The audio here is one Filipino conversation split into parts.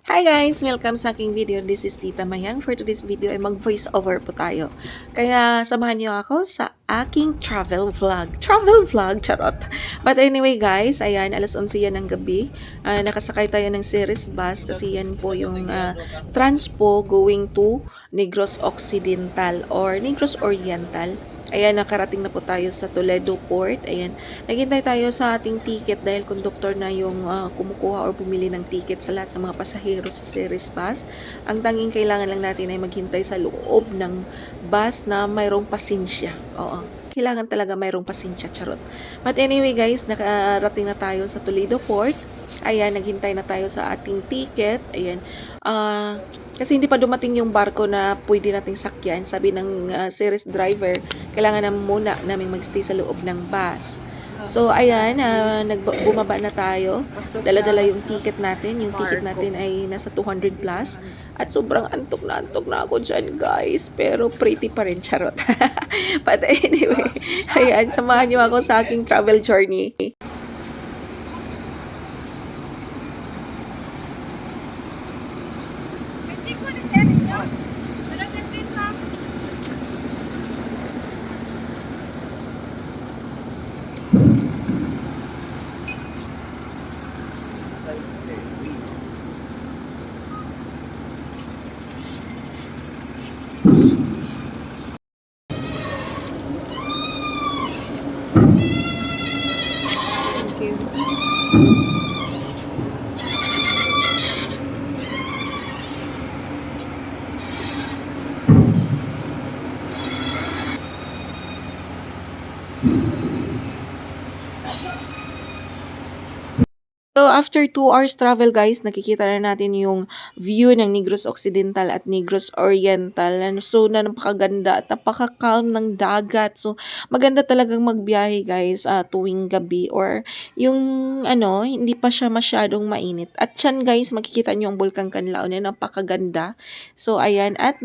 Hi guys! Welcome sa aking video. This is Tita Mayang. For today's video ay mag-voice over po tayo. Kaya samahan niyo ako sa aking travel vlog. Travel vlog! Charot! But anyway guys, ayan, alas 11 yan ng gabi. Nakasakay tayo ng series bus kasi yan po yung transpo going to Negros Occidental or Negros Oriental. Ayan, nakarating na po tayo sa Toledo Port. Ayan, naghintay tayo sa ating ticket dahil conductor na yung kumukuha or bumili ng ticket sa lahat ng mga pasahero sa series bus. Ang tanging kailangan lang natin ay maghintay sa loob ng bus na mayroong pasensya. Oo, kailangan talaga mayroong pasensya, charot. But anyway guys, nakarating na tayo sa Toledo Port. Ayan, naghintay na tayo sa ating ticket. Ayan, kasi hindi pa dumating yung barko na pwede nating sakyan. Sabi ng series driver, kailangan na muna naming magstay sa loob ng bus. So, ayan, bumaba na tayo. Dala-dala yung ticket natin. Yung ticket natin ay nasa 200 plus. At sobrang antok na ako dyan, guys. Pero pretty pa rin, charot. But anyway, ayan, samahan niyo ako sa aking travel journey. Thank you. So, after 2 hours travel guys, nakikita na natin yung view ng Negros Occidental at Negros Oriental. So, napakaganda at napaka-calm ng dagat. So, maganda talagang magbiyahe guys tuwing gabi or yung hindi pa siya masyadong mainit. At yan guys, makikita nyo ang Bulkang Canlaon na napakaganda. So, ayan. At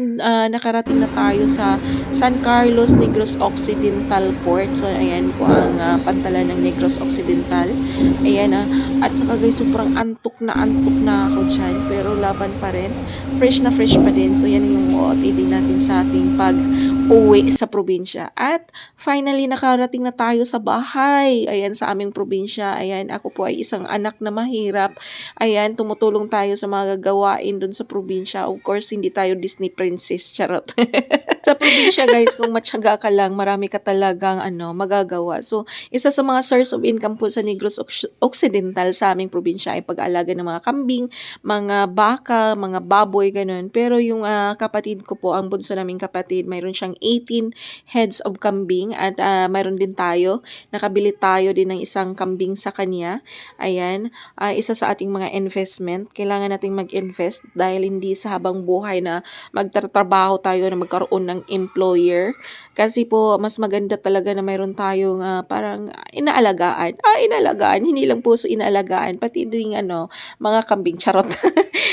nakarating na tayo sa San Carlos Negros Occidental Port. So, ayan po ang pantalan ng Negros Occidental. Ayan at saka guys, sobrang antok na ako dyan. Pero laban pa rin. Fresh na fresh pa din. So, yan yung OOTD natin sa ating pag-uwi sa probinsya. At finally, nakarating na tayo sa bahay. Ayan, sa aming probinsya. Ayan, ako po ay isang anak na mahirap. Ayan, tumutulong tayo sa mga gagawain dun sa probinsya. Of course, hindi tayo Disney princess. Charot. Sa probinsya guys, kung matyaga ka lang, marami ka talagang magagawa. So, isa sa mga source of income po sa Negros Occidental sa aming probinsya ay pag-aalaga ng mga kambing, mga baka, mga baboy, ganun. Pero yung kapatid ko po, ang bunso naming kapatid, mayroon siyang 18 heads of kambing at mayroon din tayo, nakabili tayo din ng isang kambing sa kanya. Ayan, isa sa ating mga investment. Kailangan nating mag-invest dahil hindi sa habang buhay na magtatrabaho tayo na magkaroon ng employer. Kasi po, mas maganda talaga na mayroon tayong parang inaalagaan. Inaalagaan. Hindi lang po inaalagaan. Pati din mga kambing. Charot.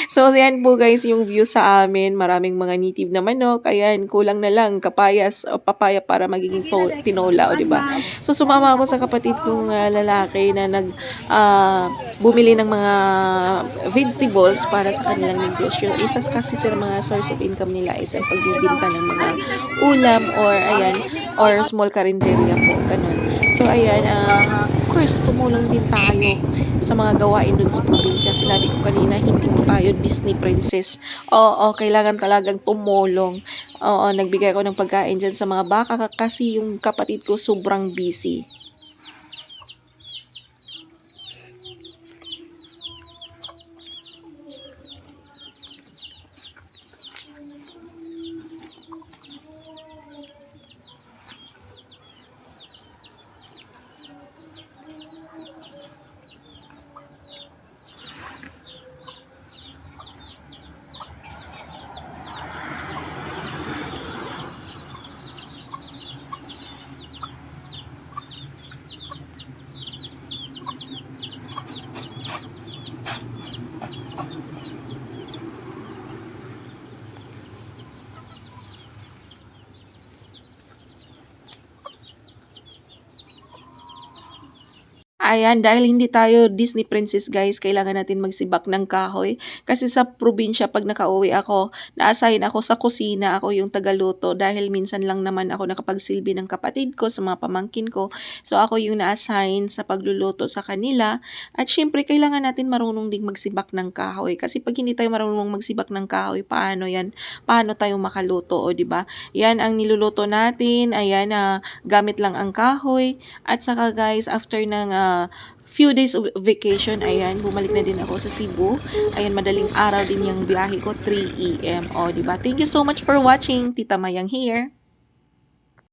So, yan po guys yung view sa amin. Maraming mga native na manok. Ayan, kulang na lang kapayas o papaya para magiging tinola. O, diba? So, sumama ako sa kapatid kong lalaki na bumili ng mga vegetables para sa kanilang negosyo. Isa kasi sa mga source of income nila is ang pagbibinta ng mga ulam or small carinderia po, ganun. So, ayan, of course, tumulong din tayo sa mga gawain dun sa probinsya. Sinabi ko kanina, hindi po tayo Disney princess. Oo, kailangan talagang tumulong. Oo, nagbigay ako ng pagkain dyan sa mga baka kasi yung kapatid ko sobrang busy. Ayan, dahil hindi tayo Disney princess guys, kailangan natin magsibak ng kahoy. Kasi sa probinsya, pag nakauwi ako, na-assign ako sa kusina, ako yung tagaluto. Dahil minsan lang naman ako nakapagsilbi ng kapatid ko, sa mga pamangkin ko. So ako yung na-assign sa pagluluto sa kanila. At syempre, kailangan natin marunong ding magsibak ng kahoy. Kasi pag hindi tayo marunong magsibak ng kahoy, paano yan? Paano tayo makaluto, o 'di ba? Yan ang niluluto natin. Ayan, gamit lang ang kahoy. At saka guys, after ng few days of vacation, ayan, bumalik na din ako sa Cebu. Ayan, madaling araw din yung biyahe ko, 3 AM. O, diba? Thank you so much for watching. Tita Mayang here.